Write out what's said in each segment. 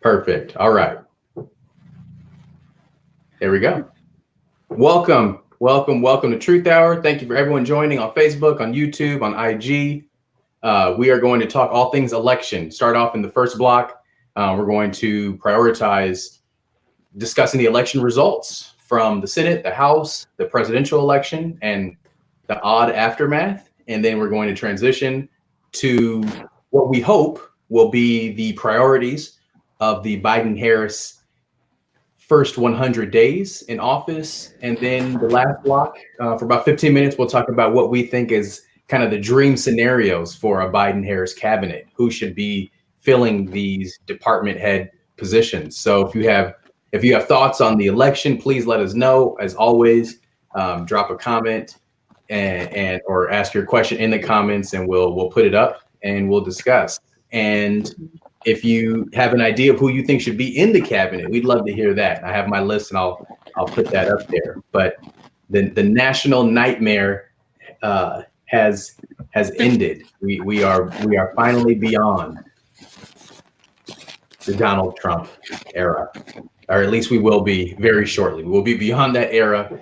Perfect. All right. There we go. Welcome to Truth Hour. Thank you for everyone joining on Facebook, on YouTube, on IG. We are going to talk all things election. Start off in the first block. We're going to prioritize discussing the election results from the Senate, the House, the presidential election, and the odd aftermath. And then we're going to transition to what we hope will be the priorities of the Biden-Harris first 100 days in office. And then the last block, for about 15 minutes, we'll talk about what we think is kind of the dream scenarios for a Biden-Harris cabinet, who should be filling these department head positions. So if you have thoughts on the election, please let us know. As always, drop a comment and or ask your question in the comments, and we'll put it up and we'll discuss. And if you have an idea of who you think should be in the cabinet, we'd love to hear that. I have my list, and I'll put that up there. But the national nightmare has ended. We are finally beyond the Donald Trump era, or at least we will be very shortly. We'll be beyond that era.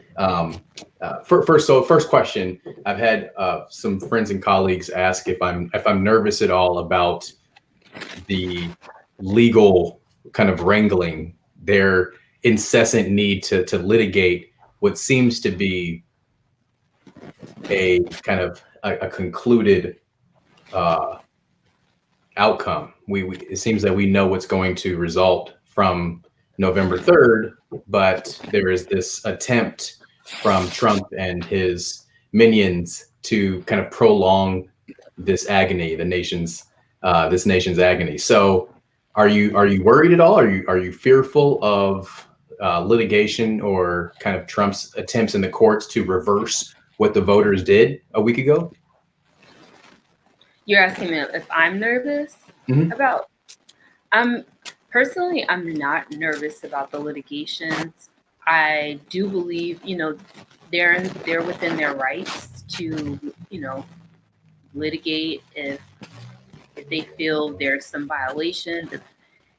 First question, I've had some friends and colleagues ask if I'm nervous at all about the legal kind of wrangling, their incessant need to litigate what seems to be a kind of a concluded outcome. It seems that we know what's going to result from November 3rd, but there is this attempt from Trump and his minions to kind of prolong this agony, this nation's agony. So are you worried at all? Are you fearful of litigation or kind of Trump's attempts in the courts to reverse what the voters did a week ago? You're asking me if I'm nervous about? Personally, I'm not nervous about the litigations. I do believe, they're within their rights to, litigate if they feel there's some violations.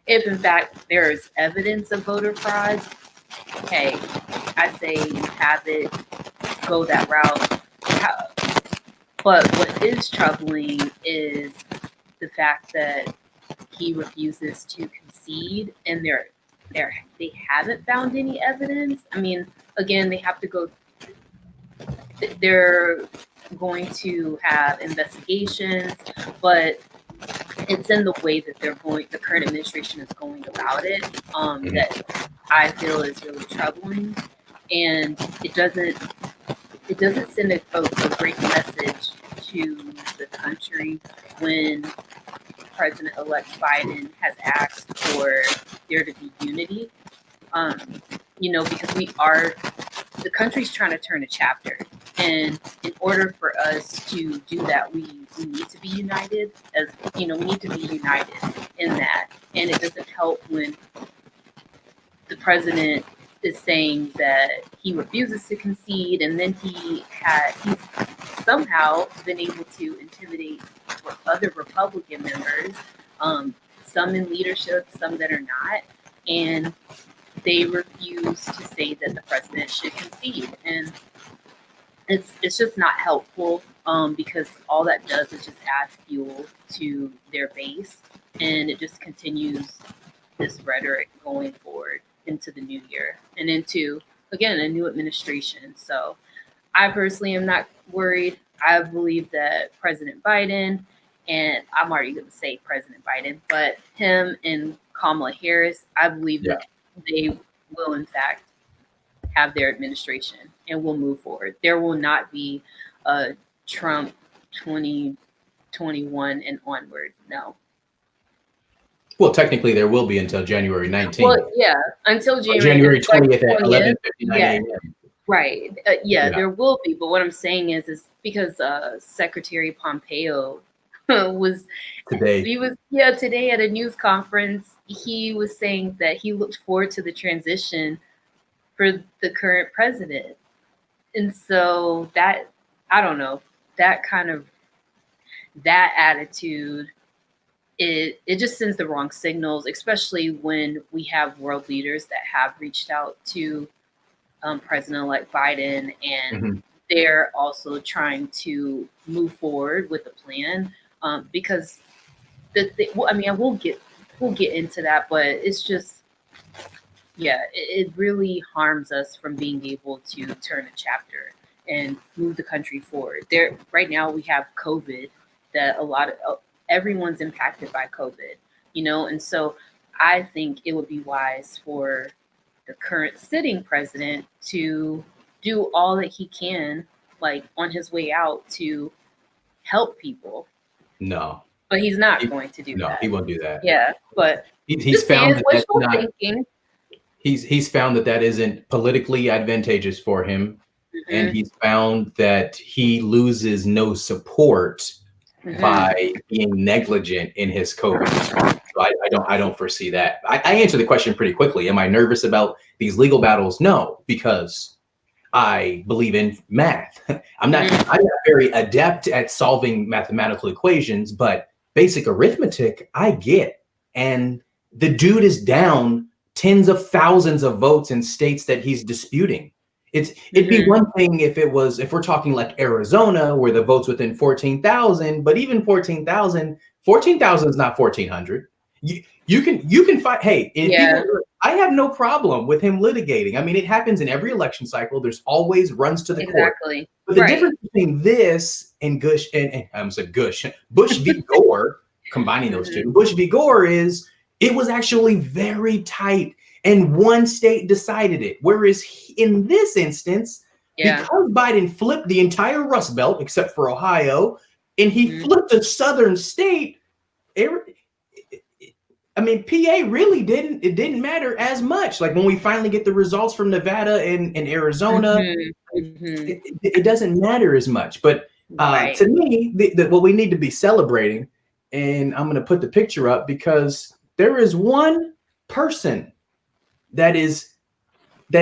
If in fact there is evidence of voter fraud, hey, I say have it, go that route. But what is troubling is the fact that he refuses to concede, and they haven't found any evidence. I mean, again, they have to go. They're going to have investigations, but it's in the way that the current administration is going about it, that I feel is really troubling, and it doesn't send a great message to the country when President-elect Biden has asked for there to be unity. Because the country's trying to turn a chapter. And in order for us to do that, we need to be united. We need to be united in that. And it doesn't help when the president is saying that he refuses to concede, and then he's somehow been able to intimidate other Republican members, some in leadership, some that are not, and they refuse to say that the president should concede. And it's just not helpful, because all that does is just add fuel to their base, and it just continues this rhetoric going forward into the new year and into, again, a new administration. So I personally am not worried. I believe that President Biden, and I'm already going to say President Biden, but him and Kamala Harris, I believe that they will in fact have their administration and will move forward. There will not be a Trump 2021 and onward. No. Well, technically there will be until January 19th. Well, yeah, until January 20th at 11:59 a.m. Right. There will be. But what I'm saying is because Secretary Pompeo was today at a news conference, he was saying that he looked forward to the transition for the current president. And so that, I don't know, that attitude it just sends the wrong signals, especially when we have world leaders that have reached out to President-elect Biden, and they're also trying to move forward with the plan, because I mean, we'll get into that, but it's just, yeah, it really harms us from being able to turn a chapter and move the country forward. There, right now, we have COVID, that everyone's impacted by COVID, and so I think it would be wise for the current sitting president to do all that he can, like on his way out, to help people. No. But he's not going to do that. No, he won't do that. Yeah, but he's found that that's not, thinking. He's found that isn't politically advantageous for him, and he's found that he loses no support by being negligent in his COVID response. So I don't foresee that. I answered the question pretty quickly. Am I nervous about these legal battles? No, because I believe in math. I'm not very adept at solving mathematical equations, but basic arithmetic I get. And the dude is down tens of thousands of votes in states that he's disputing. It'd be one thing if we're talking like Arizona, where the vote's within 14,000, but even 14,000 is not 1,400. You can fight. Hey, I have no problem with him litigating. I mean, it happens in every election cycle. There's always runs to the court. But the difference between this and Bush v. Gore, combining those two, Bush v. Gore is it was actually very tight, and one state decided it. Whereas in this instance, because Biden flipped the entire Rust Belt except for Ohio, and he flipped a southern state, I mean, PA really didn't matter as much. Like when we finally get the results from Nevada and Arizona, it doesn't matter as much. But to me, what we need to be celebrating, and I'm going to put the picture up because there is one person that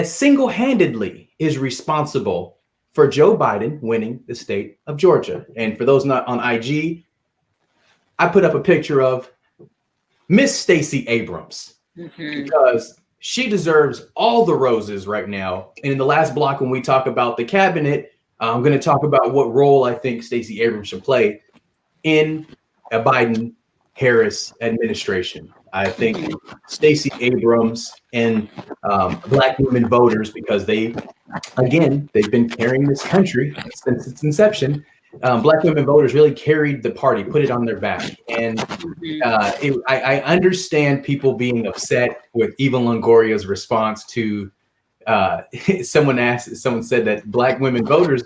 single-handedly is responsible for Joe Biden winning the state of Georgia. And for those not on IG, I put up a picture of Miss Stacey Abrams, because she deserves all the roses right now. And in the last block, when we talk about the cabinet, I'm going to talk about what role I think Stacey Abrams should play in a Biden-Harris administration. I think Stacey Abrams and Black women voters, because they've been carrying this country since its inception. Black women voters really carried the party, put it on their back. And I understand people being upset with Eva Longoria's response to someone said that Black women voters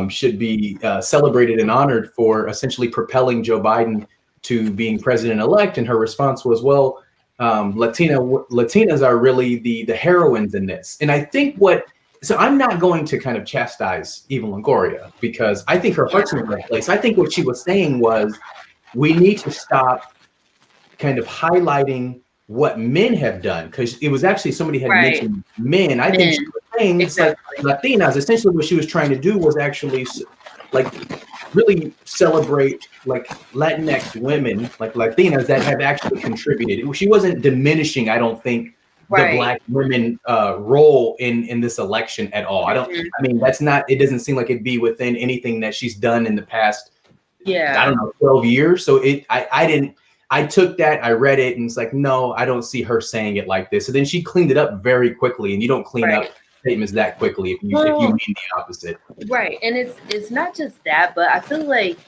should be celebrated and honored for essentially propelling Joe Biden to being president-elect. And her response was, well, Latinas are really the heroines in this. And I think so I'm not going to kind of chastise Eva Longoria, because I think her heart's in the right place. I think what she was saying was we need to stop kind of highlighting what men have done, because it was actually somebody had mentioned men. I think she was saying like Latinas. Essentially what she was trying to do was actually like really celebrate like Latinx women, like Latinas that have actually contributed. She wasn't diminishing, I don't think, the Black women role in this election at all. It doesn't seem like it'd be within anything that she's done in the past, 12 years. So I took that, I read it, and it's like, no, I don't see her saying it like this. So then she cleaned it up very quickly, and you don't clean up statements that quickly if you mean the opposite. Right. And it's not just that, but I feel like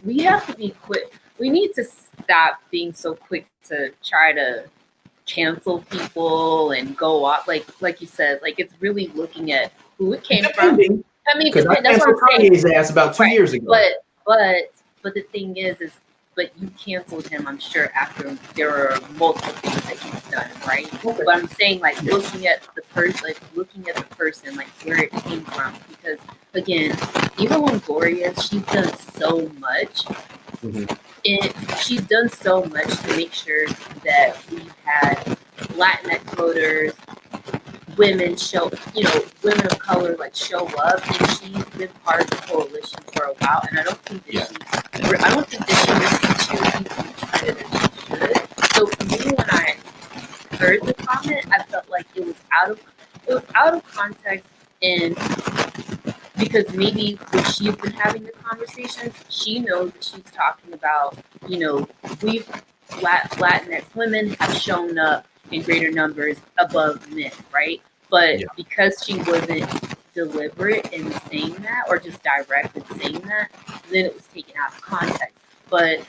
we have to be quick. We need to stop being so quick to try to cancel people and go off, like you said, like it's really looking at who it came from. I mean, because I canceled Kanye's ass about 2 years ago. But the thing is but you canceled him, I'm sure, after there are multiple things that he's done, right? Okay. But I'm saying, like, looking at the person, like where it came from, because again, Eva Longoria, she's done so much. She's done so much to make sure that we've had Latinx voters, women women of color show up, and she's been part of the coalition for a while. And I don't think that she listens to people trying to heard the comment, I felt like it was out of context, and because maybe when she's been having the conversations, she knows that she's talking about, we've Latinx women have shown up in greater numbers above men, right? But Yeah. because she wasn't deliberate in saying that, or just direct in saying that, then it was taken out of context. But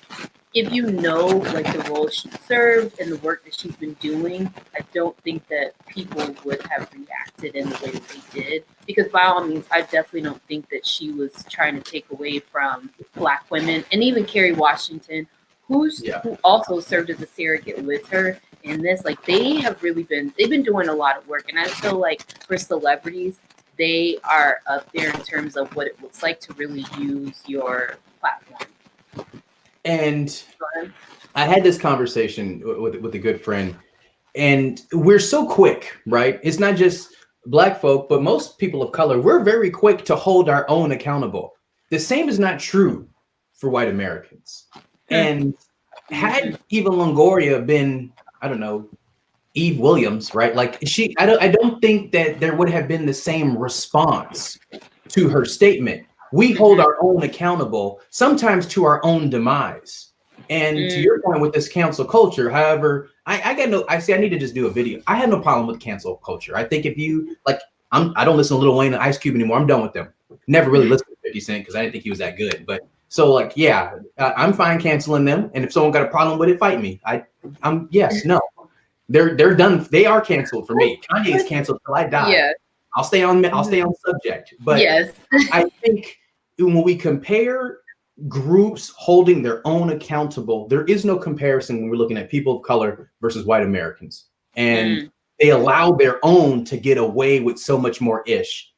if you know like the role she served and the work that she's been doing, I don't think that people would have reacted in the way that they did. Because by all means, I definitely don't think that she was trying to take away from Black women, and even Kerry Washington, who also served as a surrogate with her in this. Like they've been doing a lot of work, and I feel like for celebrities, they are up there in terms of what it looks like to really use your platform. And I had this conversation with a good friend, and we're so quick, right? It's not just Black folk, but most people of color, we're very quick to hold our own accountable. The same is not true for white Americans. And had Eva Longoria been, I don't know, Eve Williams, right? Like I don't think that there would have been the same response to her statement. We hold our own accountable, sometimes to our own demise. And to your point with this cancel culture, however, I need to just do a video. I have no problem with cancel culture. I think if you I don't listen to Lil Wayne and Ice Cube anymore. I'm done with them. Never really listened to 50 Cent because I didn't think he was that good. But so I'm fine canceling them. And if someone got a problem with it, fight me. No. They're done. They are canceled for me. Kanye is canceled till I die. Yeah. I'll stay on subject. But yes. I think when we compare groups holding their own accountable, there is no comparison when we're looking at people of color versus white Americans. And they allow their own to get away with so much more ish.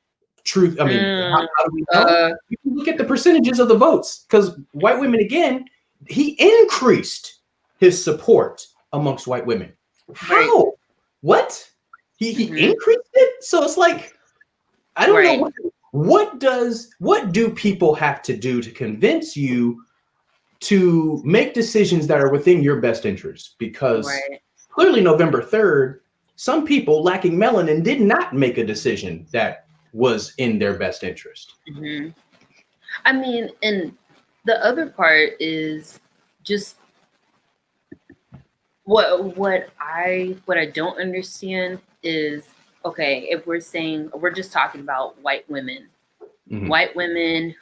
Truth. I mean, how do we know? You can look at the percentages of the votes, because white women, again, he increased his support amongst white women. How? Right. What? He increased it? So it's like, I don't know what do people have to do to convince you to make decisions that are within your best interest? Because clearly November 3rd, some people lacking melanin did not make a decision that was in their best interest. I mean, and the other part is just what I don't understand is, okay, if we're saying we're just talking about white women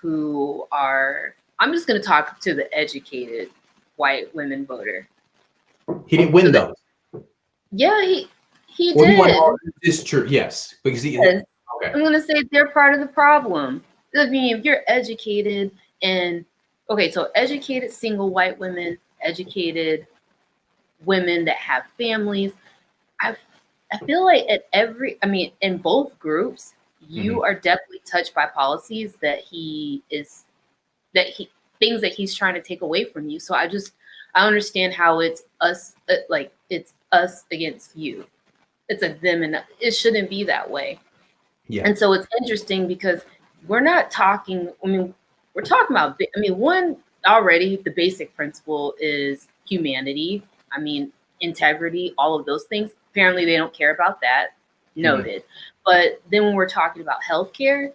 who are, I'm just going to talk to the educated white women voter. He didn't win though. Yeah, he did. It's true. Yes, because okay. I'm going to say they're part of the problem. I mean, if you're educated and so educated single white women, educated women that have families, I feel like in both groups, you are definitely touched by policies things that he's trying to take away from you. So I understand how it's us, it's us against you. It's a them, and it shouldn't be that way. Yeah. And so it's interesting because we're not talking, we're talking about, one, already the basic principle is humanity. Integrity, all of those things. Apparently they don't care about that. Noted. But then when we're talking about healthcare,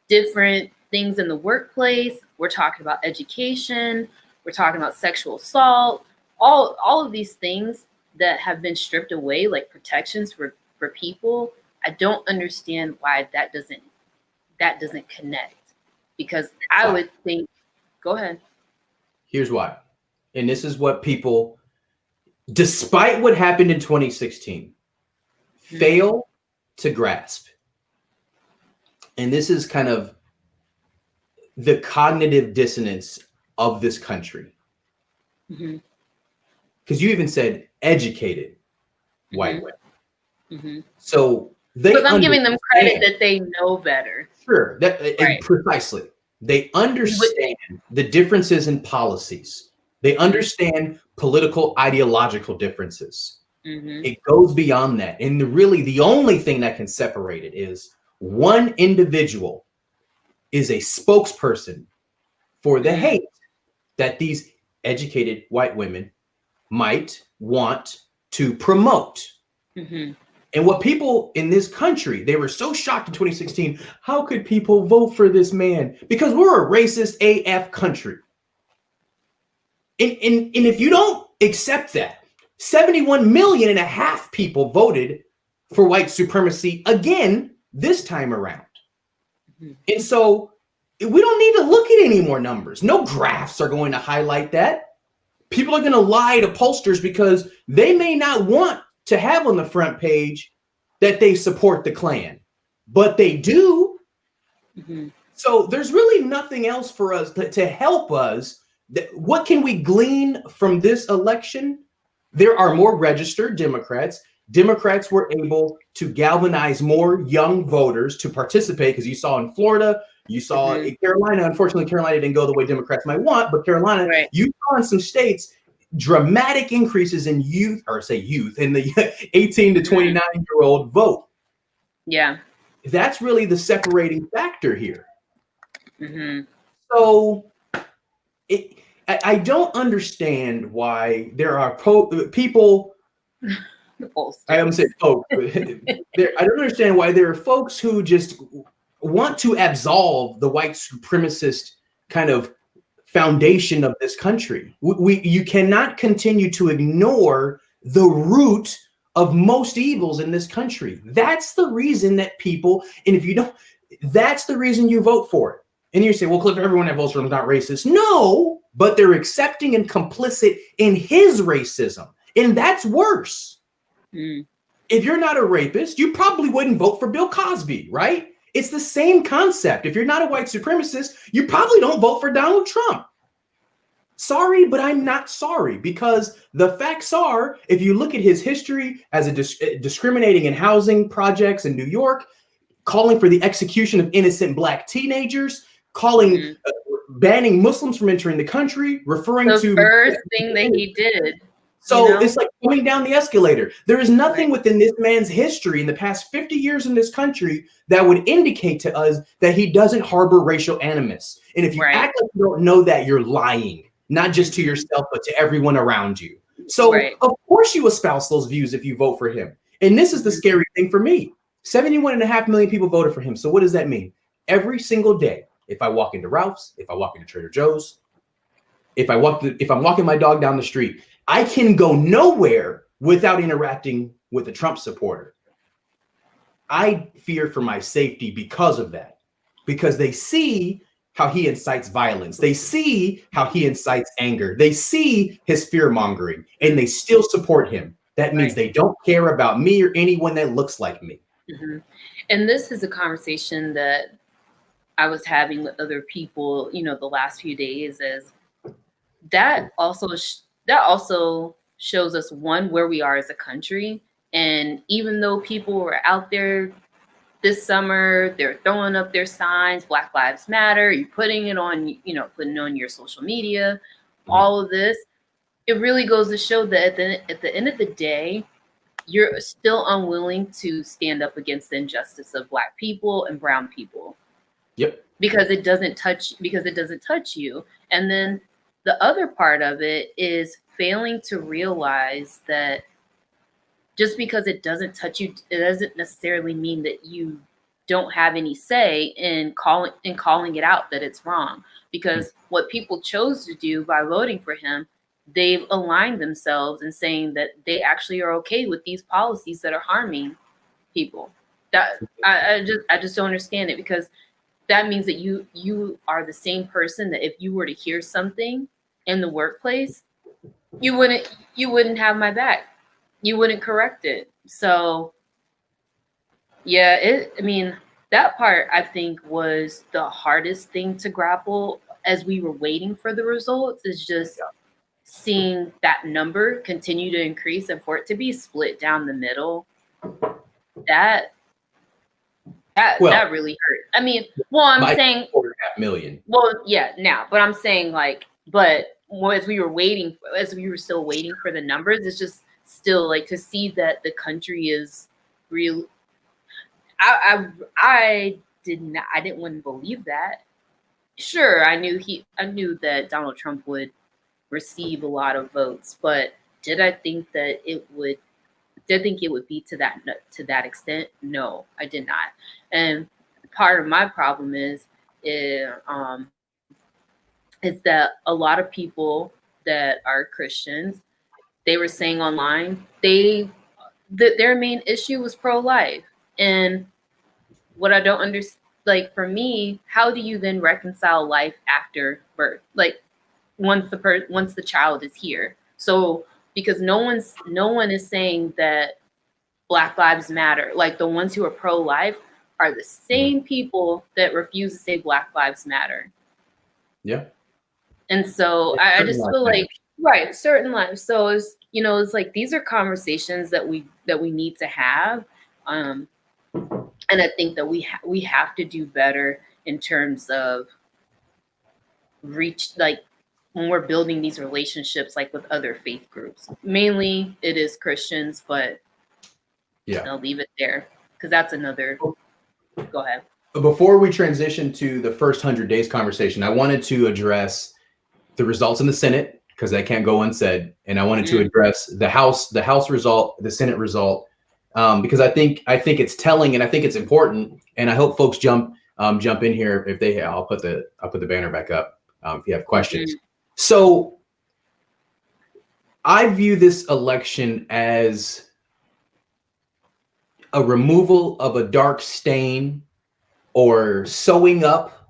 different things in the workplace, we're talking about education, we're talking about sexual assault, all of these things that have been stripped away, like protections for people. I don't understand why that doesn't connect. Because I would think, go ahead. Here's why. And this is what people, despite what happened in 2016, fail to grasp. And this is kind of the cognitive dissonance of this country. Because you even said educated white women. So because I'm giving them credit that they know better. Sure, precisely. They understand the differences in policies. They understand political ideological differences. It goes beyond that. And really the only thing that can separate it is one individual is a spokesperson for the hate that these educated white women might want to promote. Mm-hmm. And what people in this country, they were so shocked in 2016. How could people vote for this man? Because we're a racist AF country. And if you don't accept that, 71 million and a half people voted for white supremacy again this time around. Mm-hmm. And so we don't need to look at any more numbers. No graphs are going to highlight that. People are going to lie to pollsters because they may not want to have on the front page that they support the Klan, but they do. Mm-hmm. So there's really nothing else for us to help us. What can we glean from this election? There are more registered Democrats. Democrats were able to galvanize more young voters to participate, because you saw in Florida, you saw in Carolina. Unfortunately, Carolina didn't go the way Democrats might want, but Carolina, right. You saw in some states dramatic increases in youth in the 18 to 29-year-old vote. Yeah. That's really the separating factor here. Mm-hmm. So I don't understand why there are people. I haven't said folks. I don't understand why there are folks who just want to absolve the white supremacist kind of foundation of this country. You cannot continue to ignore the root of most evils in this country. That's the reason that people, and if you don't, that's the reason you vote for it. And you say, well, Cliff, everyone that votes for him is not racist. No, but they're accepting and complicit in his racism. And that's worse. Mm. If you're not a rapist, you probably wouldn't vote for Bill Cosby, right? It's the same concept. If you're not a white supremacist, you probably don't vote for Donald Trump. Sorry, but I'm not sorry, because the facts are, if you look at his history as discriminating in housing projects in New York, calling for the execution of innocent Black teenagers, banning Muslims from entering the country, referring to the first thing that he did. So it's like coming down the escalator. There is nothing within this man's history in the past 50 years in this country that would indicate to us that he doesn't harbor racial animus. And if you act like you don't know that, you're lying, not just to yourself, but to everyone around you. So of course you espouse those views if you vote for him. And this is the scary thing for me. 71.5 million people voted for him. So what does that mean? Every single day, if I walk into Ralph's, if I walk into Trader Joe's, if I'm walking my dog down the street, I can go nowhere without interacting with a Trump supporter. I fear for my safety because of that, because they see how he incites violence. They see how he incites anger. They see his fear mongering, and they still support him. That means they don't care about me or anyone that looks like me. Mm-hmm. And this is a conversation that I was having with other people, the last few days, is that also shows us, one, where we are as a country. And even though people were out there this summer, they're throwing up their signs, Black Lives Matter, you're putting it on, putting on your social media, all of this, it really goes to show that at the end of the day, you're still unwilling to stand up against the injustice of Black people and brown people. Yep. Because it doesn't touch you. And then the other part of it is failing to realize that just because it doesn't touch you, it doesn't necessarily mean that you don't have any say in calling it out that it's wrong. Because what people chose to do by voting for him, they've aligned themselves in saying that they actually are okay with these policies that are harming people. That I just don't understand it, because that means that you are the same person that if you were to hear something in the workplace, you wouldn't have my back. You wouldn't correct it. So yeah, that part I think was the hardest thing to grapple as we were waiting for the results, is just seeing that number continue to increase and for it to be split down the middle. That really hurt. I'm saying 4.5 million. Well, yeah, now, but I'm saying but as we were still waiting for the numbers, it's just still to see that the country is real. I didn't want to believe that. Sure, I knew that Donald Trump would receive a lot of votes, but Did I think that it would? Did I think it would be to that extent? No, I did not. And part of my problem is that a lot of people that are Christians, they were saying online, their main issue was pro-life. And what I don't understand, like for me, how do you then reconcile life after birth? Like once the child is here. So because no one is saying that Black Lives Matter. Like the ones who are pro-life are the same people that refuse to say Black Lives Matter. Yeah. And so I just feel like, right, certain lives. So it's like these are conversations that we need to have. And I think that we have to do better in terms of like when we're building these relationships like with other faith groups. Mainly it is Christians, but yeah, I'll leave it there because that's another. Go ahead. Before we transition to the first 100 days conversation, I wanted to address the results in the Senate because that can't go unsaid, and I wanted to address the House result, the Senate result, because I think it's telling and I think it's important, and I hope folks jump in here if they. I'll put the banner back up if you have questions. So I view this election as a removal of a dark stain or sewing up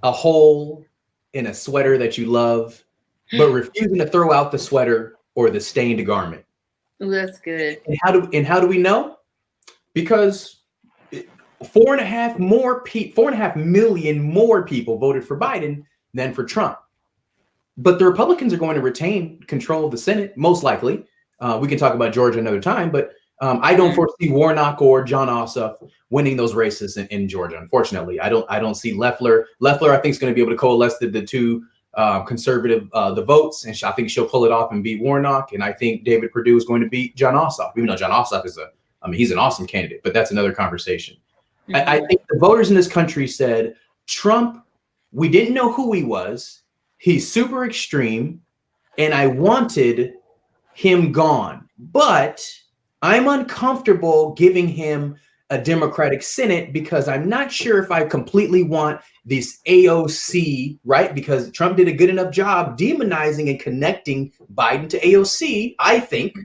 a hole in a sweater that you love, but refusing to throw out the sweater or the stained garment. Ooh, that's good. And how do we know? Because 4.5 million more people voted for Biden than for Trump. But the Republicans are going to retain control of the Senate, most likely. We can talk about Georgia another time, but I don't foresee Warnock or Jon Ossoff winning those races in Georgia. Unfortunately, I don't see Loeffler. Loeffler, I think, is going to be able to coalesce the two conservative the votes, and I think she'll pull it off and beat Warnock. And I think David Perdue is going to beat Jon Ossoff, even though Jon Ossoff he's an awesome candidate, but that's another conversation. I think the voters in this country said, Trump, we didn't know who he was. He's super extreme, and I wanted him gone, but I'm uncomfortable giving him a Democratic Senate because I'm not sure if I completely want this AOC, right? Because Trump did a good enough job demonizing and connecting Biden to AOC. I think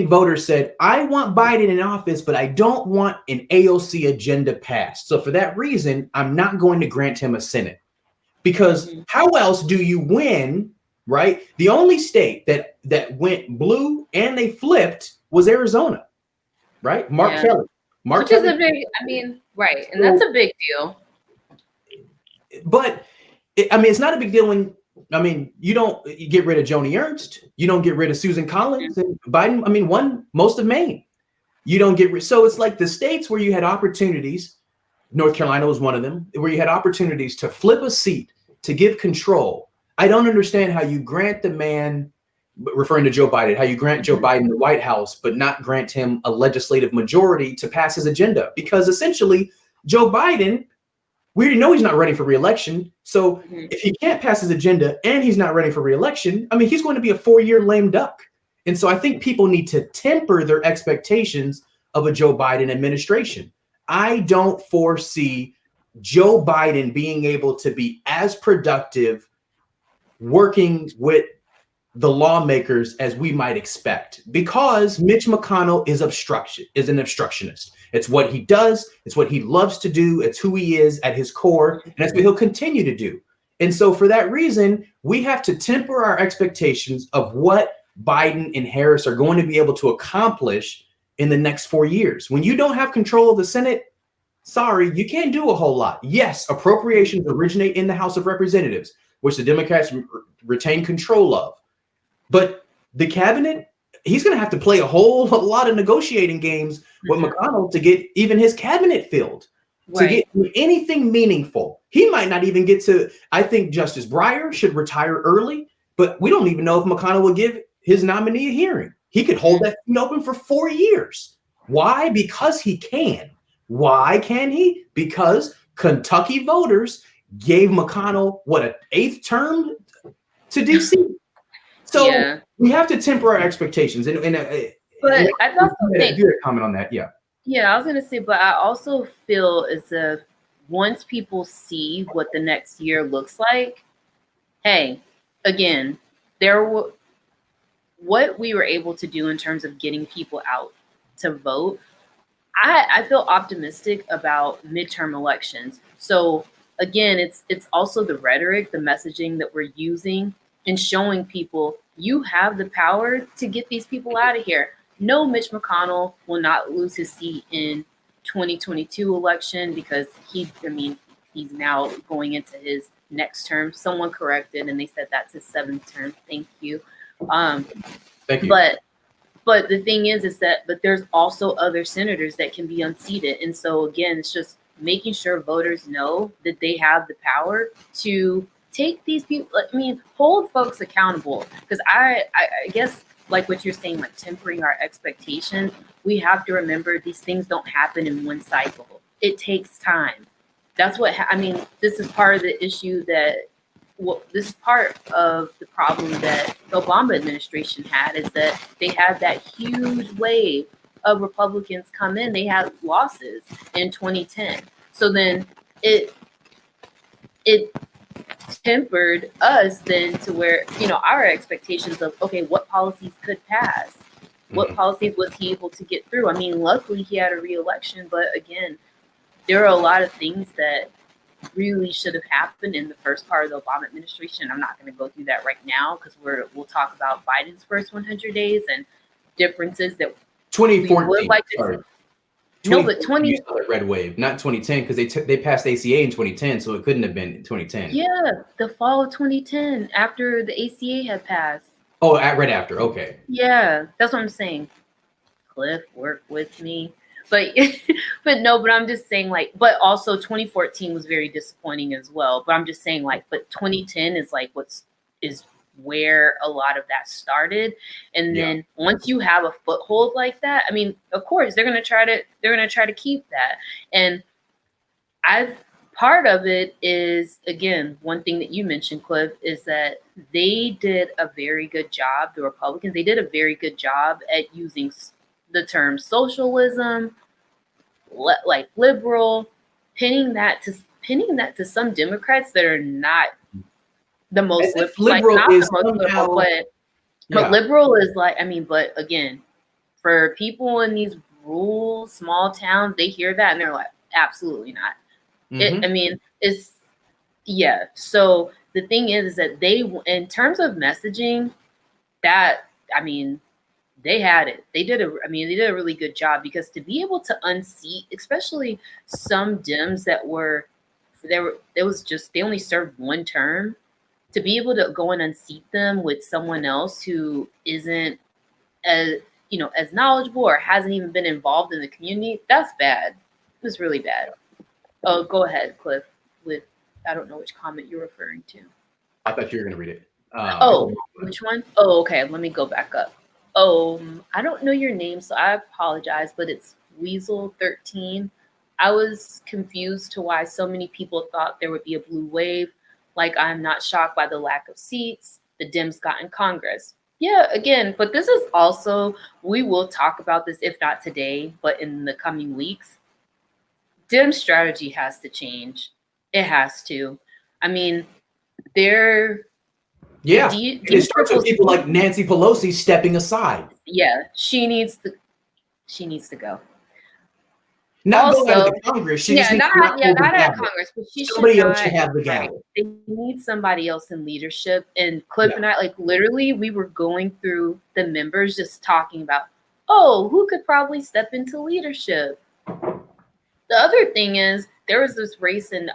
voters said, I want Biden in office, but I don't want an AOC agenda passed. So for that reason, I'm not going to grant him a Senate. Because how else do you win, right? The only state that went blue and they flipped was Arizona, right? Mark Kelly. Which is a big, right. And that's a big deal. But, it's not a big deal when, you get rid of Joni Ernst. You don't get rid of Susan Collins. And Biden, won most of Maine. You don't get rid. So it's like the states where you had opportunities, North Carolina was one of them, where you had opportunities to flip a seat, to give control. I don't understand how you grant the man, referring to Joe Biden, how you grant Joe Biden the White House, but not grant him a legislative majority to pass his agenda. Because essentially, Joe Biden, we already know he's not running for re-election. So if he can't pass his agenda and he's not running for re-election, he's going to be a 4-year lame duck. And so I think people need to temper their expectations of a Joe Biden administration. I don't foresee Joe Biden being able to be as productive working with the lawmakers as we might expect, because Mitch McConnell is an obstructionist. It's what he does. It's what he loves to do. It's who he is at his core. And that's what he'll continue to do. And so for that reason, we have to temper our expectations of what Biden and Harris are going to be able to accomplish in the next 4 years. When you don't have control of the Senate, sorry, you can't do a whole lot. Yes, appropriations originate in the House of Representatives, which the Democrats retain control of. But the cabinet, he's going to have to play a whole lot of negotiating games with McConnell to get even his cabinet filled, to get anything meaningful. He might not even get to, I think Justice Breyer should retire early, but we don't even know if McConnell will give his nominee a hearing. He could hold that seat open for 4 years. Why? Because he can. Why can he? Because Kentucky voters gave McConnell, an 8th term to DC. So Yeah. we have to temper our expectations. But I also think, you had a comment on that. Yeah. yeah, I was gonna say, but I also feel as if once people see what the next year looks like, hey, again, what we were able to do in terms of getting people out to vote, I feel optimistic about midterm elections. So again, it's also the rhetoric, the messaging that we're using and showing people you have the power to get these people out of here. No, Mitch McConnell will not lose his seat in 2022 election because he's now going into his next term. Someone corrected and they said that's his 7th term. Thank you. Thank you. But the thing is that there's also other senators that can be unseated. And so again, it's just making sure voters know that they have the power to take these people, hold folks accountable. Because I guess like what you're saying, like tempering our expectations, we have to remember these things don't happen in one cycle. It takes time. That's what, this is part of the issue this is part of the problem that the Obama administration had, is that they had that huge wave of Republicans come in. They had losses in 2010. So then it tempered us then to where, our expectations of, okay, what policies could pass? What policies was he able to get through? Luckily he had a re-election, but again, there are a lot of things that really should have happened in the first part of the Obama administration. I'm not going to go through that right now because we'll talk about Biden's first 100 days and differences that 2014. we would like to see. No, but red wave, not 2010, because they passed ACA in 2010, so it couldn't have been 2010. Yeah, the fall of 2010, after the ACA had passed. Oh, right after. Okay. Yeah, that's what I'm saying. Cliff, work with me. But but I'm just saying, but also 2014 was very disappointing as well. But I'm just saying, but 2010 is is where a lot of that started. And then once you have a foothold like that, of course they're gonna try to keep that. And part of it is, again, one thing that you mentioned, Cliff, is that they did a very good job. The Republicans, they did a very good job at using the term socialism, like liberal, pinning that to some Democrats that are not the most liberal, but liberal is but again, for people in these rural small towns, they hear that and they're like, absolutely not. So the thing is that they, in terms of messaging, they had it. They did a really good job, because to be able to unseat, especially some Dems they only served one term, to be able to go and unseat them with someone else who isn't as knowledgeable or hasn't even been involved in the community, that's bad. It was really bad. Oh, go ahead, Cliff, with, I don't know which comment you're referring to. I thought you were going to read it. Which one? Oh, okay. Let me go back up. I don't know your name, so I apologize, but it's Weasel13. I was confused to why so many people thought there would be a blue wave. I'm not shocked by the lack of seats the Dems got in Congress. Yeah, again, but this is also, we will talk about this, if not today, but in the coming weeks. Dem strategy has to change. It has to. It starts with people like Nancy Pelosi stepping aside. Yeah, she needs to go. Not go out of the Congress. Not out of Congress, but somebody else should have the gavel. Right. They need somebody else in leadership. And Cliff and I, literally, we were going through the members just talking about, who could probably step into leadership. The other thing is, there was this race, and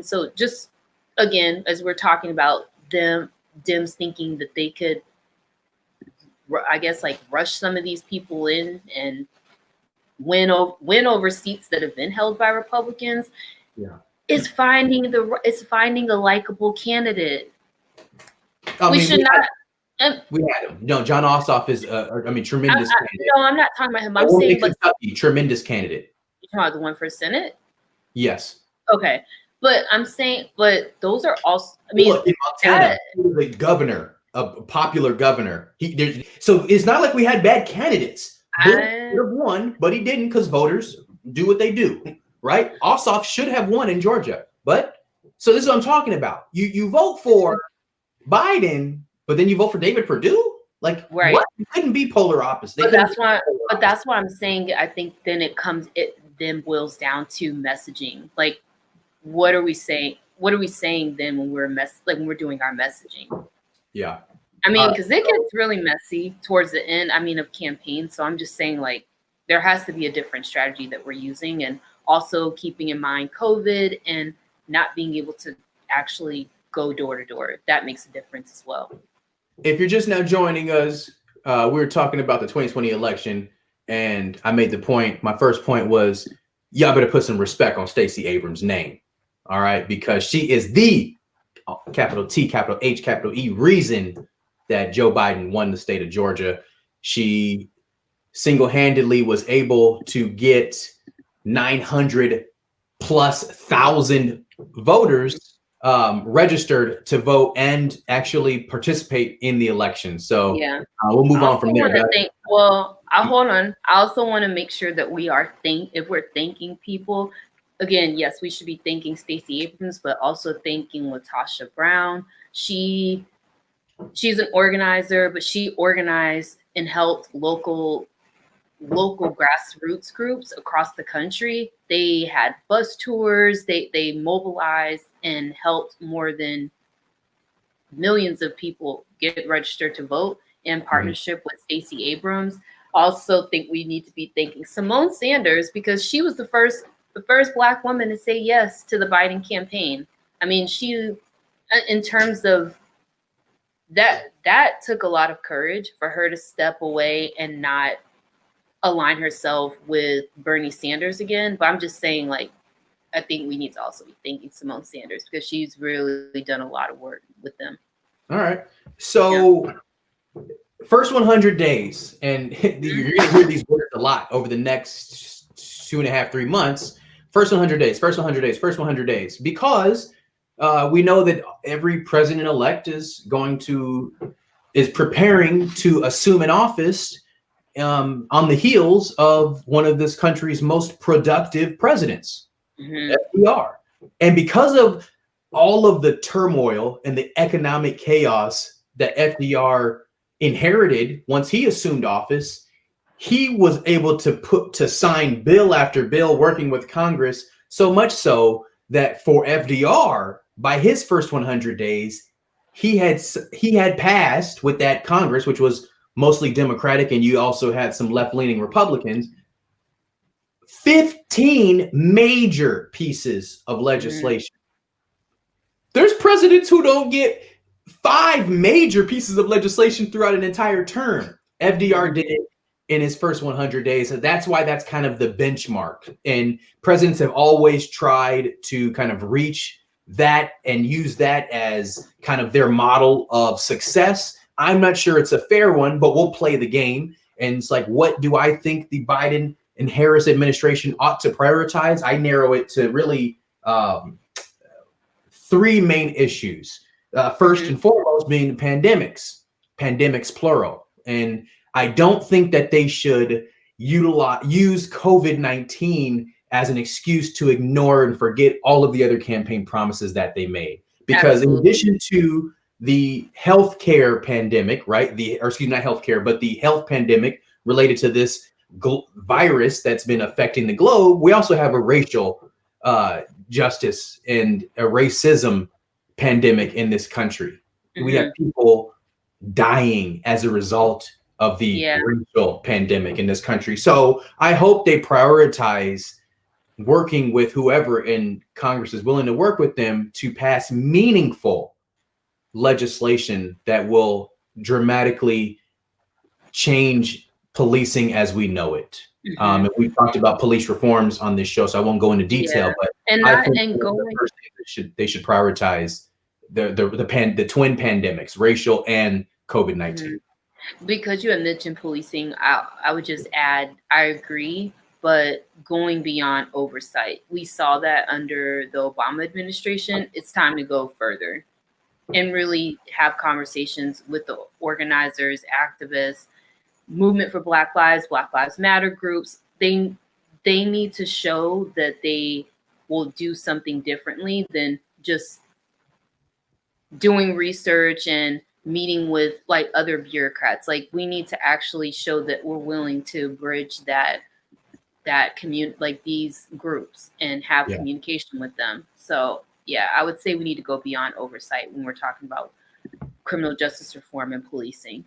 so just again, as we're talking about Dems thinking that they could, I guess, rush some of these people in and win over seats that have been held by Republicans. Yeah, is finding a likable candidate. We had him. No, John Ossoff is tremendous candidate. No, I'm not talking about him. I'm saying Kentucky, tremendous candidate. You're talking about the one for Senate? Yes. Okay. But I'm saying, those are also, look, in Montana, he was a governor a popular governor. So it's not like we had bad candidates. Bush should have won, but he didn't because voters do what they do, right? Ossoff should have won in Georgia, but so this is what I'm talking about. You vote for Biden, but then you vote for David Perdue. Like, right. What? It couldn't be polar opposite. But that's why I'm saying. I think then it then boils down to messaging. Like, what are we saying? What are we saying then when when we're doing our messaging? Yeah. I mean, because it gets really messy towards the end. I mean, of campaigns. So I'm just saying, like, there has to be a different strategy that we're using, and also keeping in mind COVID and not being able to actually go door to door. That makes a difference as well. If you're just now joining us, we were talking about the 2020 election, and I made the point. My first point was, y'all better put some respect on Stacey Abrams' name, all right? Because she is the capital T, capital H, capital E reason that Joe Biden won the state of Georgia. She single-handedly was able to get 900,000+ voters registered to vote and actually participate in the election. So yeah, we'll move on from there. Hold on. I also want to make sure that we are if we're thanking people, again, yes, we should be thanking Stacey Abrams, but also thanking LaTosha Brown. She's an organizer, but she organized and helped local grassroots groups across the country. They had bus tours. They mobilized and helped more than millions of people get registered to vote in partnership with Stacey Abrams. Also think we need to be thanking Simone Sanders because she was the first Black woman to say yes to the Biden campaign. I mean, she, in terms of that took a lot of courage for her to step away and not align herself with Bernie Sanders again. But I'm just saying, like, I think we need to also be thanking Simone Sanders because she's really done a lot of work with them. All right. So first 100 days, and you're going to hear these words a lot over the next 2.5, 3 months. First 100 days, first 100 days, first 100 days, because we know that every president-elect is preparing to assume an office on the heels of one of this country's most productive presidents, FDR. And because of all of the turmoil and the economic chaos that FDR inherited once he assumed office, he was able to sign bill after bill working with Congress, so much so that for FDR, by his first 100 days, he had passed with that Congress, which was mostly Democratic, and you also had some left-leaning Republicans, 15 major pieces of legislation. There's presidents who don't get 5 major pieces of legislation throughout an entire term. FDR did it in his first 100 days. So that's why that's kind of the benchmark. And presidents have always tried to kind of reach that and use that as kind of their model of success. I'm not sure it's a fair one, but we'll play the game. And it's like, what do I think the Biden and Harris administration ought to prioritize? I narrow it to really 3 main issues. First and foremost being pandemics plural. And I don't think that they should use COVID-19 as an excuse to ignore and forget all of the other campaign promises that they made. Because in addition to the healthcare pandemic, right? Not healthcare, but the health pandemic related to this virus that's been affecting the globe, we also have a racial justice and a racism pandemic in this country. We have people dying as a result of the racial pandemic in this country. So I hope they prioritize working with whoever in Congress is willing to work with them to pass meaningful legislation that will dramatically change policing as we know it. And we've talked about police reforms on this show, so I won't go into detail, but I think they should prioritize the twin pandemics, racial and COVID-19. Because you had mentioned policing, I would just add, I agree, but going beyond oversight. We saw that under the Obama administration. It's time to go further. and really have conversations with the organizers, activists, movement for Black Lives Matter groups. They need to show that they will do something differently than just doing research and meeting with like other bureaucrats. Like we need to actually show that we're willing to bridge that community, like these groups, and have communication with them. So yeah, I would say we need to go beyond oversight when we're talking about criminal justice reform and policing.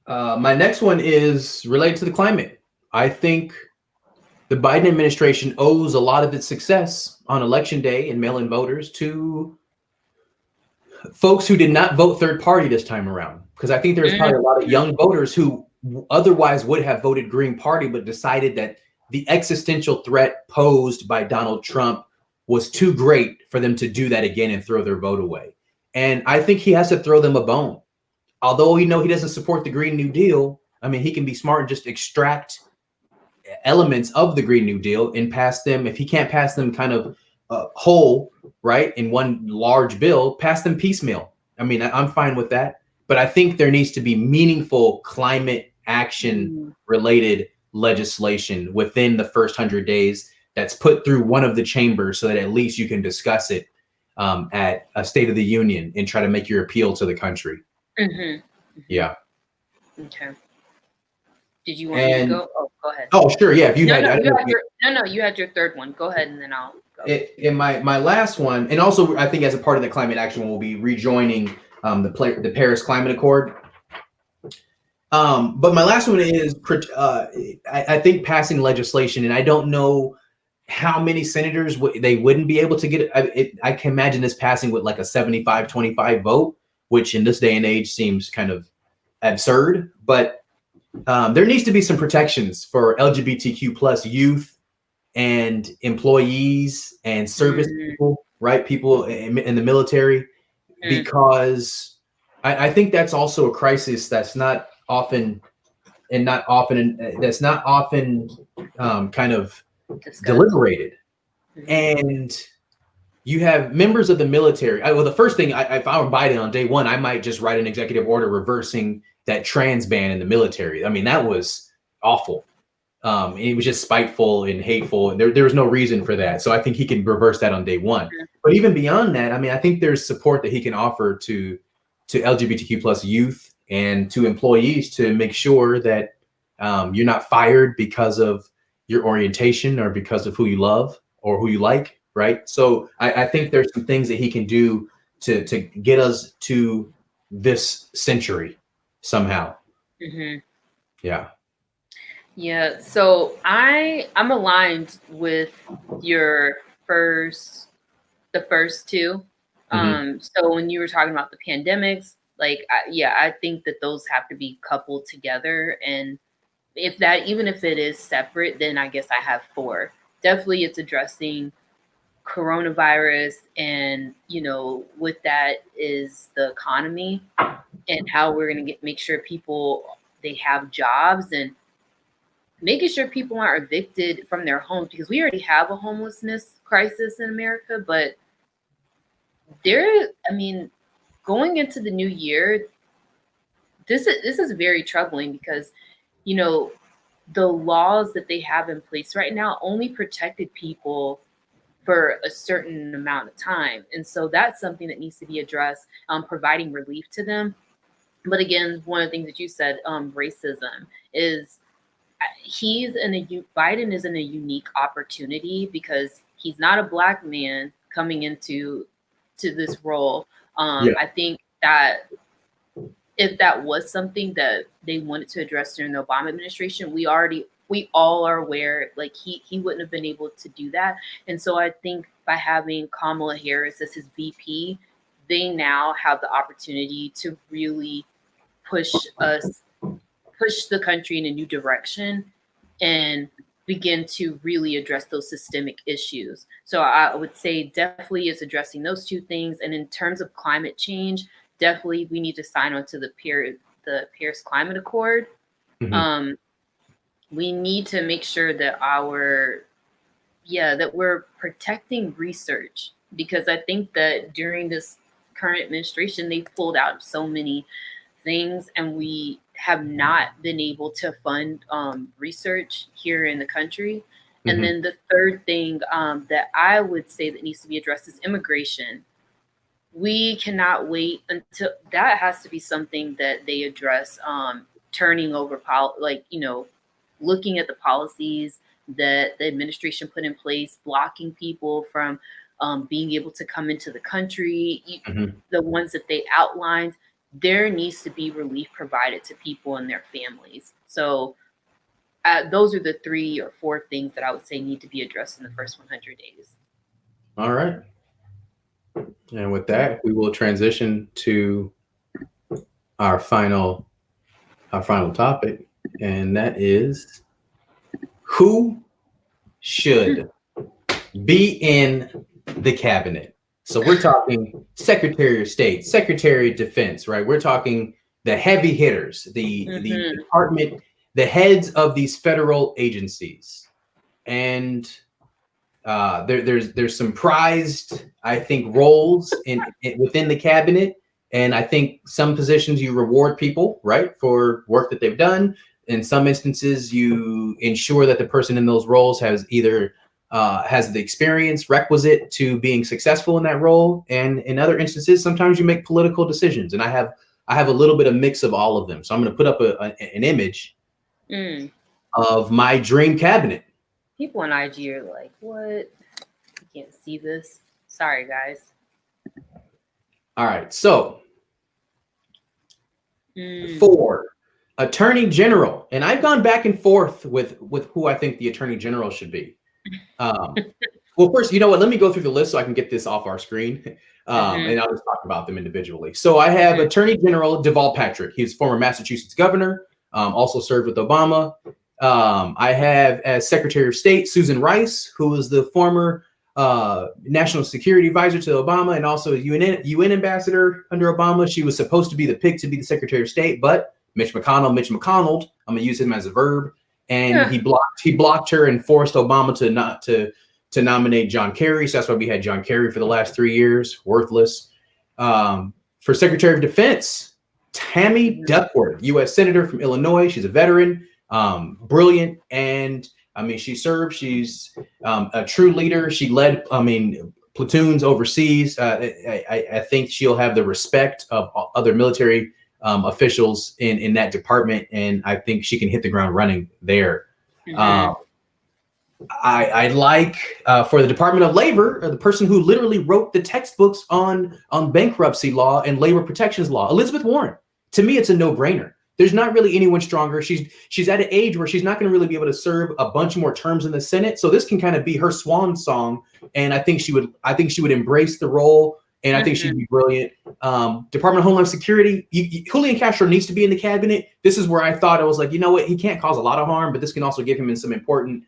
My next one is related to the climate. I think the Biden administration owes a lot of its success on election day and mail-in voters to folks who did not vote third party this time around. Because I think there's probably a lot of young voters who otherwise would have voted Green Party, but decided that the existential threat posed by Donald Trump was too great for them to do that again and throw their vote away. And I think he has to throw them a bone. Although we know he doesn't support the Green New Deal, I mean, he can be smart and just extract elements of the Green New Deal and pass them. If he can't pass them kind of whole, right, in one large bill, pass them piecemeal. I mean, I'm fine with that. But I think there needs to be meaningful climate action related legislation within the first 100 days that's put through one of the chambers so that at least you can discuss it at a State of the Union and try to make your appeal to the country. Yeah. Okay. Did you want me to go? Oh, go ahead. Oh, sure. Yeah. If you you had your third one. Go ahead, and then I'll go. In my last one, and also I think as a part of the climate action, we'll be rejoining the Paris Climate Accord. But my last one is I think passing legislation, and I don't know how many senators they wouldn't be able to get it. I can imagine this passing with like a 75-25 vote, which in this day and age seems kind of absurd. But there needs to be some protections for LGBTQ plus youth and employees and service people, right? People in the military, because I think that's also a crisis that's not often kind of deliberated. And you have members of the military. Well, the first thing, if I were Biden on day one, I might just write an executive order reversing that trans ban in the military. I mean, that was awful. And it was just spiteful and hateful, and there was no reason for that. So I think he can reverse that on day one. But even beyond that, I mean, I think there's support that he can offer to LGBTQ plus youth and to employees to make sure that you're not fired because of your orientation or because of who you love or who you like, right? So I think there's some things that he can do to get us to this century somehow. Yeah. Yeah. So I'm aligned with your the first two. So when you were talking about the pandemics, like, I think that those have to be coupled together. And even if it is separate, then I guess I have four. Definitely it's addressing coronavirus, and, with that is the economy and how we're going to make sure they have jobs, and making sure people aren't evicted from their homes, because we already have a homelessness crisis in America. But going into the new year, this is very troubling, because, the laws that they have in place right now only protected people for a certain amount of time. And so that's something that needs to be addressed, providing relief to them. But again, one of the things that you said, racism, is Biden is in a unique opportunity, because he's not a Black man coming into this role. I think that if that was something that they wanted to address during the Obama administration, we all are aware, like, he wouldn't have been able to do that. And so I think by having Kamala Harris as his VP, they now have the opportunity to really push the country in a new direction and begin to really address those systemic issues. So I would say definitely it's addressing those two things. And in terms of climate change, definitely we need to sign on to the Paris Climate Accord. We need to make sure that that we're protecting research, because I think that during this current administration, they've pulled out so many things, and we have not been able to fund research here in the country. And Mhm. then the third thing that I would say that needs to be addressed is immigration. We cannot wait until that has to be something that they address. Turning over, looking at the policies that the administration put in place, blocking people from being able to come into the country, Mhm. the ones that they outlined, there needs to be relief provided to people and their families. So those are the 3 or 4 things that I would say need to be addressed in the first 100 days. All right. And with that, we will transition to our final topic, and that is who should be in the cabinet. So we're talking Secretary of State, Secretary of Defense, right? We're talking the heavy hitters, the department, the heads of these federal agencies. And there's some prized, I think, roles within the cabinet. And I think some positions you reward people, right, for work that they've done. In some instances, you ensure that the person in those roles has either has the experience requisite to being successful in that role. And in other instances, sometimes you make political decisions. And I have a little bit of mix of all of them. So I'm going to put up an image of my dream cabinet. People on IG are like, what? You can't see this. Sorry, guys. All right. So for Attorney General, and I've gone back and forth with who I think the Attorney General should be. Well, first, you know what? Let me go through the list so I can get this off our screen, and I'll just talk about them individually. So I have Attorney General Deval Patrick. He's former Massachusetts governor, also served with Obama. I have as Secretary of State Susan Rice, who was the former National Security Advisor to Obama and also UN ambassador under Obama. She was supposed to be the pick to be the Secretary of State, but Mitch McConnell, I'm gonna use him as a verb, and he blocked her and forced Obama to nominate John Kerry. So that's why we had John Kerry for the last 3 years, worthless. For Secretary of Defense, Tammy Duckworth, U.S. Senator from Illinois. She's a veteran. Brilliant, and I mean, she served. She's a true leader. She led, platoons overseas. I think she'll have the respect of other military officials in that department, and I think she can hit the ground running there. I like for the Department of Labor, the person who literally wrote the textbooks on bankruptcy law and labor protections law, Elizabeth Warren. To me, it's a no-brainer. There's not really anyone stronger. She's at an age where she's not going to really be able to serve a bunch more terms in the Senate. So this can kind of be her swan song. And I think she would embrace the role. And I think she'd be brilliant. Department of Homeland Security, Julian Castro needs to be in the cabinet. This is where I thought I was like, you know what? He can't cause a lot of harm, but this can also give him in some important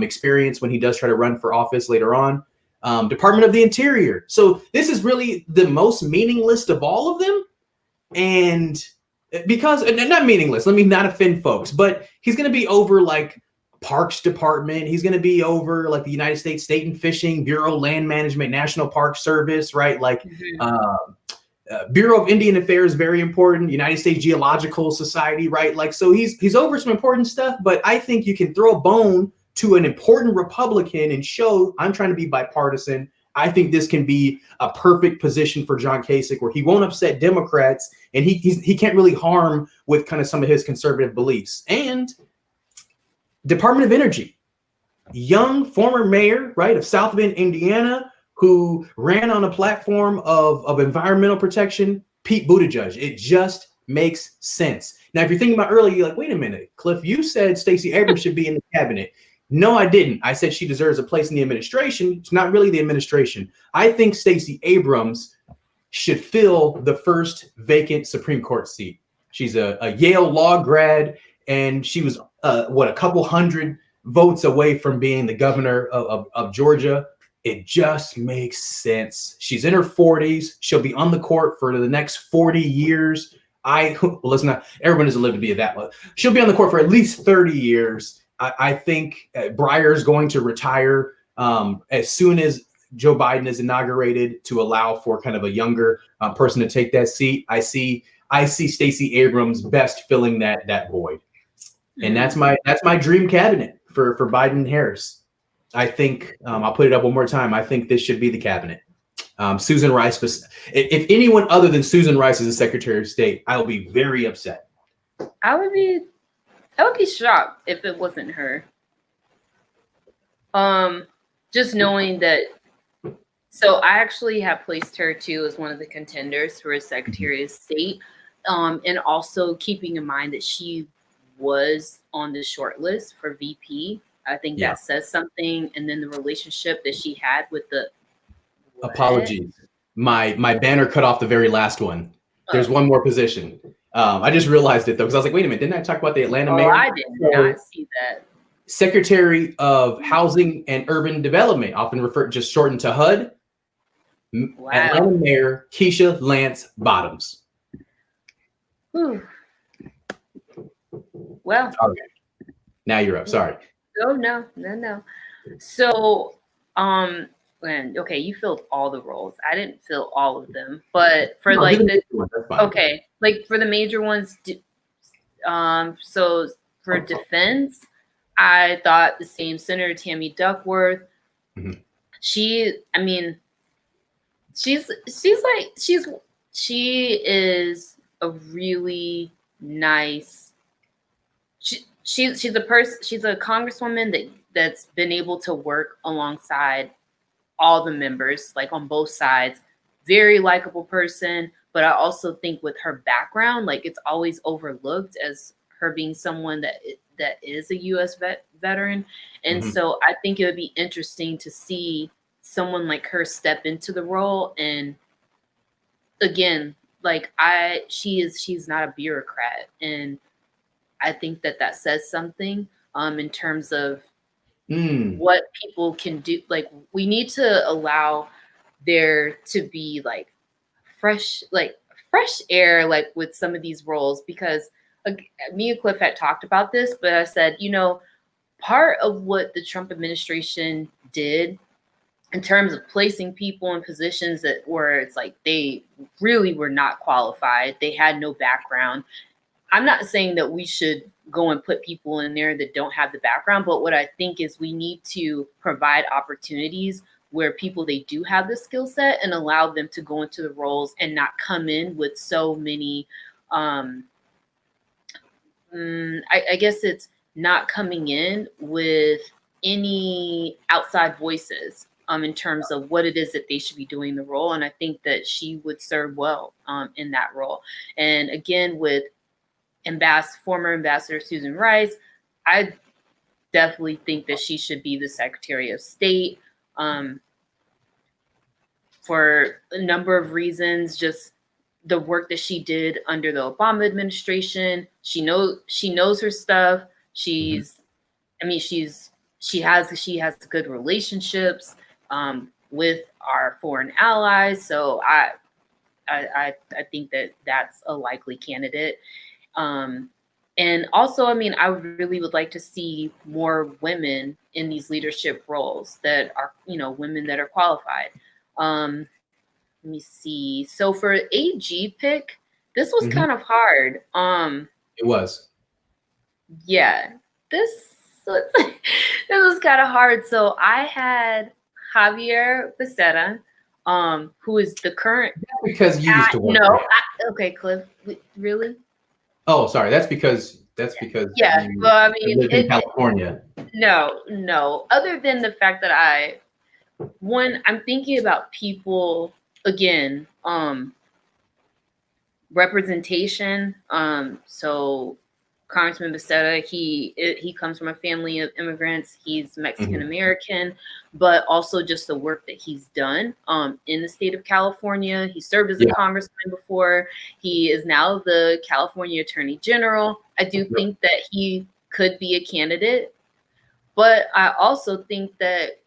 experience when he does try to run for office later on. Department of the Interior. So this is really the most meaningless of all of them. And because, and not meaningless, let me not offend folks, but he's going to be over like Parks Department. He's going to be over like the United States State and Fishing Bureau, Land Management, National Park Service, right? Like Bureau of Indian Affairs, very important. United States Geological Society, right? Like, so he's over some important stuff, but I think you can throw a bone to an important Republican and show I'm trying to be bipartisan. I think this can be a perfect position for John Kasich where he won't upset Democrats and he can't really harm with kind of some of his conservative beliefs. And Department of Energy, young former mayor, right, of South Bend, Indiana, who ran on a platform of environmental protection, Pete Buttigieg. It just makes sense. Now, if you're thinking about earlier, you're like, wait a minute, Cliff, you said Stacey Abrams should be in the cabinet. No, I didn't. I said she deserves a place in the administration. It's not really the administration. I think Stacey Abrams should fill the first vacant Supreme Court seat. She's a Yale law grad, and she was, a couple hundred votes away from being the governor of Georgia. It just makes sense. She's in her 40s. She'll be on the court for the next 40 years. Everyone doesn't live to be that long. She'll be on the court for at least 30 years. I think Breyer's going to retire as soon as Joe Biden is inaugurated to allow for kind of a younger person to take that seat, I see Stacey Abrams best filling that void, and that's my dream cabinet for Biden and Harris. I think I'll put it up one more time. I think this should be the cabinet. Susan Rice, if anyone other than Susan Rice is the Secretary of State, I will be very upset. I would be shocked if it wasn't her. Just knowing that. So I actually have placed her too as one of the contenders for a Secretary of State, and also keeping in mind that she was on the short list for VP. I think that says something. And then the relationship that she had with the apologies. My banner cut off the very last one. There's one more position. I just realized it though, because I was like, wait a minute, didn't I talk about the Atlanta mayor? I did not see that. Secretary of Housing and Urban Development, often referred just shortened to HUD. Wow. Atlanta Mayor Keisha Lance Bottoms. Whew. Well, okay. Now you're up. Sorry. No. So, okay, you filled all the roles. I didn't fill all of them, but for like for the major ones, so for defense, I thought the same. Senator Tammy Duckworth. Mm-hmm. She is a really nice. She's a person. She's a congresswoman that's been able to work alongside all the members, like on both sides. Very likable person, but I also think with her background, like it's always overlooked as her being someone that is a U.S. veteran, and so I think it would be interesting to see someone like her step into the role. And again, like she's not a bureaucrat, and I think that says something in terms of what people can do. Like we need to allow there to be like fresh air, like with some of these roles, because me and Cliff had talked about this, but I said, part of what the Trump administration did in terms of placing people in positions where it's like they really were not qualified, they had no background. I'm not saying that we should go and put people in there that don't have the background, but what I think is we need to provide opportunities where people, they do have the skill set, and allow them to go into the roles and not come in with so many, I guess it's not coming in with any outside voices in terms of what it is that they should be doing the role. And I think that she would serve well in that role. And again, with former Ambassador Susan Rice, I definitely think that she should be the Secretary of State for a number of reasons. Just the work that she did under the Obama administration. She knows her stuff. She has good relationships with our foreign allies. So I think that that's a likely candidate. And also, I really would like to see more women in these leadership roles that are, women that are qualified. Let me see. So for AG pick, this was kind of hard. It was. Yeah, this was kind of hard. So I had Javier Becerra, who is the current. That's because you used to work. No, okay, Cliff. Really? Oh, sorry. That's because. Yeah. Well, I live in California. No. Other than the fact that I'm thinking about people again. Representation. So Congressman Becerra, he comes from a family of immigrants. He's Mexican American, but also just the work that he's done in the state of California. He served as a congressman before. He is now the California Attorney General. I do think that he could be a candidate, but I also think that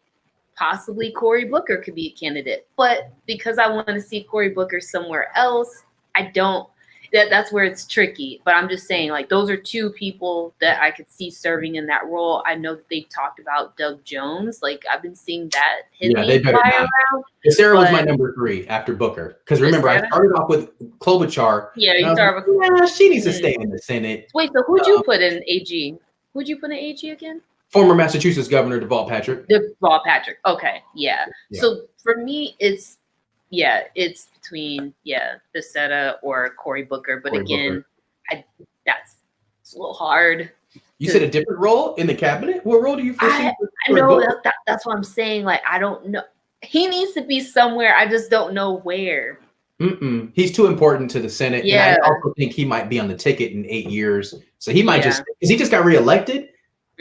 possibly Cory Booker could be a candidate. But because I want to see Cory Booker somewhere else, that's where it's tricky. But I'm just saying, like, those are two people that I could see serving in that role. I know that they've talked about Doug Jones. Like, I've been seeing that his Yeah, they name better fly not. around. Sarah was my But number 3 after Booker. Because remember, I Sarah? started off with Klobuchar. Yeah, and I you was start with. like, nah, she needs to Mhm. stay in the Senate. Wait, so who'd you put in AG? Who'd you put in AG again? Former Massachusetts Governor Deval Patrick. Deval Patrick. Okay, yeah. Yeah. So for me, it's between Becerra or Cory Booker. But Cory again, Booker. it's a little hard. You said a different role in the cabinet? What role do you foresee? I know that's what I'm saying. Like, I don't know. He needs to be somewhere. I just don't know where. He's too important to the Senate. Yeah. And I also think he might be on the ticket in 8 years. So he might because he just got reelected.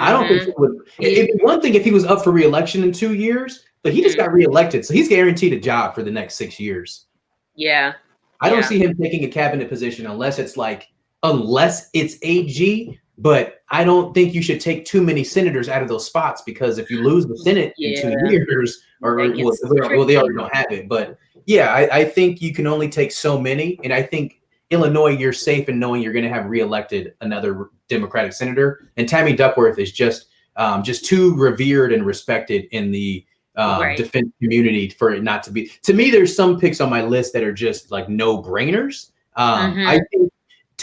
I don't think it would. It'd be one thing if he was up for reelection in 2 years, but he just got reelected. So he's guaranteed a job for the next 6 years. Yeah. I don't see him taking a cabinet position unless it's AG. But I don't think you should take too many senators out of those spots, because if you lose the Senate in 2 years, they already don't have it. But yeah, I think you can only take so many. And I think Illinois, you're safe in knowing you're going to have reelected another Democratic senator. And Tammy Duckworth is just too revered and respected in the defense community for it not to be. To me, there's some picks on my list that are just like no brainers. I think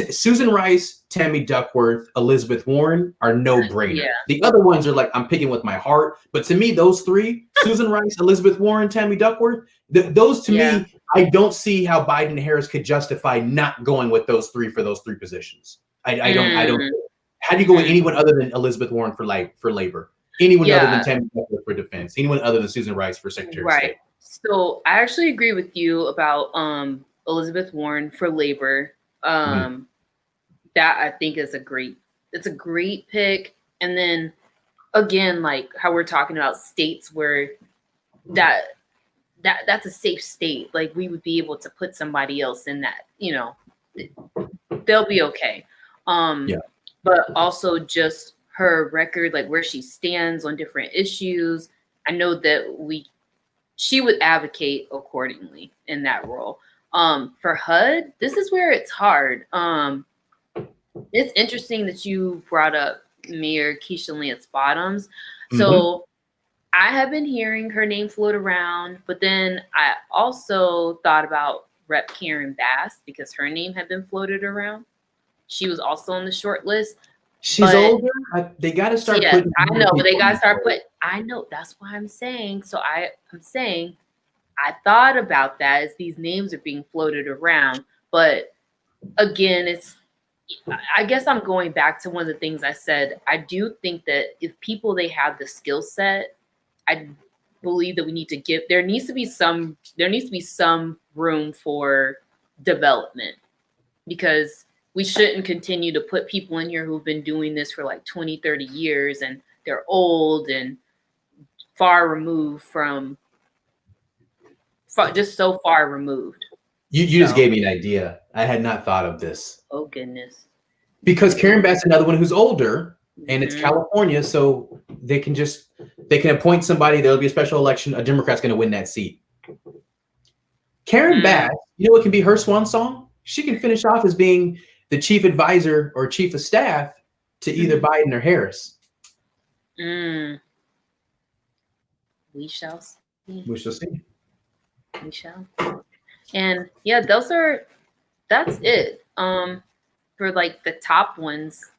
Susan Rice, Tammy Duckworth, Elizabeth Warren are no brainer. Yeah. The other ones are like, I'm picking with my heart. But to me, those three, Susan Rice, Elizabeth Warren, Tammy Duckworth, those to me, I don't see how Biden and Harris could justify not going with those three for those three positions. I don't. How do you go with anyone other than Elizabeth Warren for labor? Anyone other than Tammy Duckworth for defense? Anyone other than Susan Rice for Secretary of State? So I actually agree with you about Elizabeth Warren for labor. That I think is a great pick. And then again, like how we're talking about states where that's a safe state. Like, we would be able to put somebody else in that, they'll be okay. But also just her record, like where she stands on different issues. I know that she would advocate accordingly in that role. For HUD, this is where it's hard. It's interesting that you brought up Mayor Keisha Lance Bottoms. So I have been hearing her name float around, but then I also thought about Rep. Karen Bass, because her name had been floated around. She was also on the short list. She's older. They got to start putting. I know, but they got to start putting. I know, that's why I'm saying. So I'm saying, I thought about that as these names are being floated around. But again, I guess I'm going back to one of the things I said. I do think that if they have the skill set, I believe that there needs to be some room for development, because we shouldn't continue to put people in here who've been doing this for like 20, 30 years and they're old and far removed from just so far removed. You just gave me an idea. I had not thought of this. Oh, goodness. Because Karen Bass is another one who's older, and it's California, so they can appoint somebody. There'll be a special election. A Democrat's going to win that seat. Karen Bass, you know what can be her swan song? She can finish off as being the chief advisor or chief of staff to either Biden or Harris. We shall see. We shall see. We shall. And yeah, that's it. For like the top ones,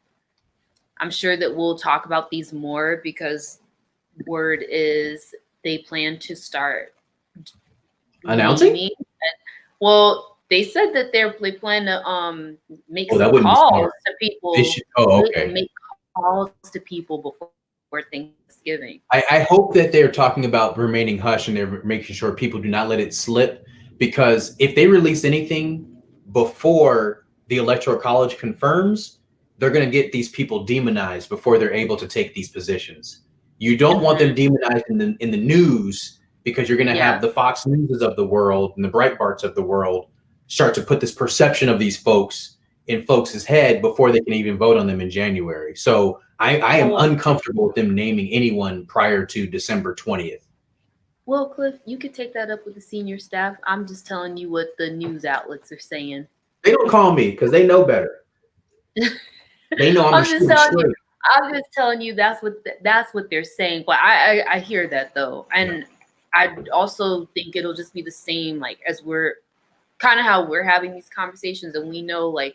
I'm sure that we'll talk about these more, because word is they plan to start announcing. Well, they said that they plan to make some calls to people. Make calls to people before Thanksgiving. I hope that they're talking about remaining hush and they're making sure people do not let it slip, because if they release anything before the Electoral College confirms, they're going to get these people demonized before they're able to take these positions. You don't want them demonized in the news, because you're going to have the Fox Newses of the world and the Breitbarts of the world start to put this perception of these folks in folks' head before they can even vote on them in January. So I am uncomfortable with them naming anyone prior to December 20th. Well, Cliff, you could take that up with the senior staff. I'm just telling you what the news outlets are saying. They don't call me because they know better. They know I'm I'm a just shooter telling you. straight. I'm just telling you that's what they're saying. But I hear that though, and I also think it'll just be the same like as we're kind of how we're having these conversations, and we know like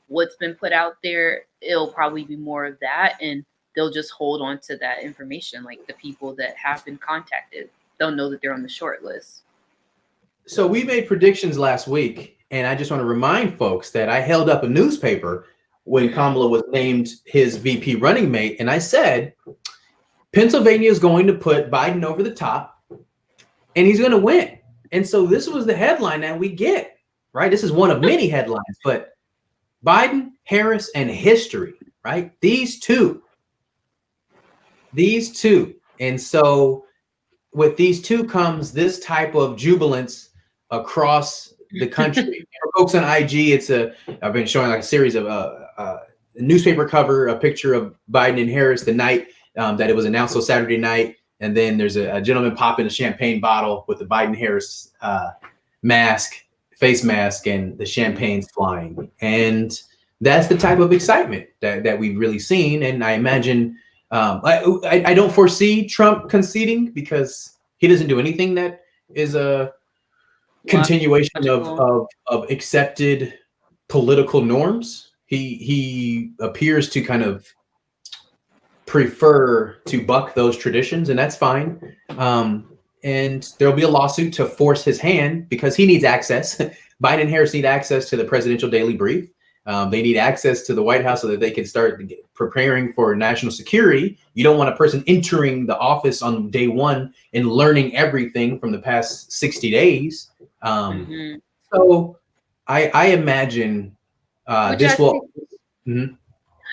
what's been put out there. It'll probably be more of that, and they'll just hold on to that information. Like the people that have been contacted, they'll know that they're on the short list. So we made predictions last week, and I just want to remind folks that I held up a newspaper when Kamala was named his VP running mate, and I said Pennsylvania is going to put Biden over the top, and he's going to win. And so this was the headline that we get, right? This is one of many headlines, but Biden, Harris, and history, right? These two. And so with these two comes this type of jubilance across the country. For folks on IG, I've been showing like a series of a newspaper cover, a picture of Biden and Harris the night that it was announced, so Saturday night. And then there's a gentleman popping a champagne bottle with the Biden Harris face mask, and the champagne's flying. And that's the type of excitement that we've really seen. And I imagine I don't foresee Trump conceding because he doesn't do anything that is a continuation of accepted political norms. He appears to kind of prefer to buck those traditions, and that's fine. And there'll be a lawsuit to force his hand because he needs access. Biden and Harris need access to the presidential daily brief. They need access to the White House so that they can start preparing for national security. You don't want a person entering the office on day one and learning everything from the past 60 days. So I imagine this will.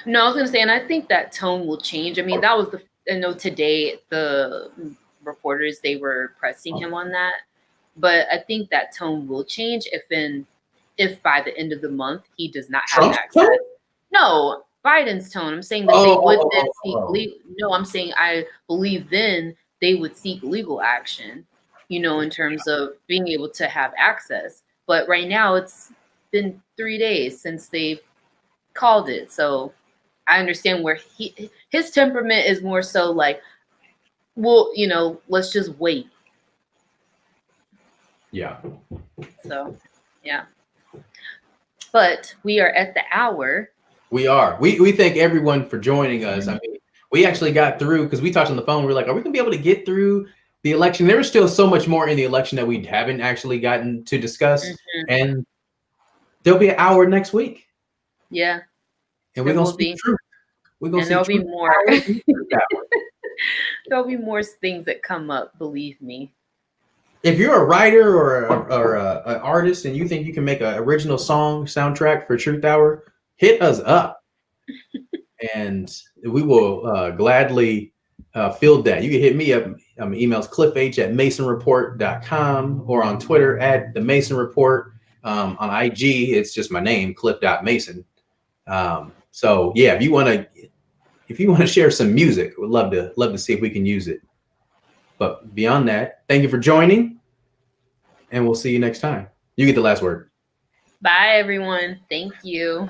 No, I was going to say, and I think that tone will change. I mean, that was I know today the reporters, they were pressing him on that, but I think that tone will change if by the end of the month he does not have access. No, Biden's tone. I'm saying that they would then seek no, I'm saying I believe then they would seek legal action, in terms of being able to have access. But right now it's been 3 days since they've called it. So I understand where his temperament is more so like, well, let's just wait. Yeah. So, yeah. But we are at the hour. We are. We thank everyone for joining us. I mean, we actually got through because we talked on the phone. We're like, are we going to be able to get through the election? There was still so much more in the election that we haven't actually gotten to discuss. And there'll be an hour next week. Yeah. And we're going to speak truth. We're going to there'll be more. There'll be more things that come up, believe me. If you're a writer or an artist and you think you can make an original song soundtrack for Truth Hour, hit us up. And we will gladly field that. You can hit me up. Emails cliffh@masonreport.com or on Twitter @themasonreport. On IG, it's just my name, cliff.mason. So yeah, if you want to share some music, we'd love to see if we can use it. But beyond that, thank you for joining, and we'll see you next time. You get the last word. Bye, everyone. Thank you.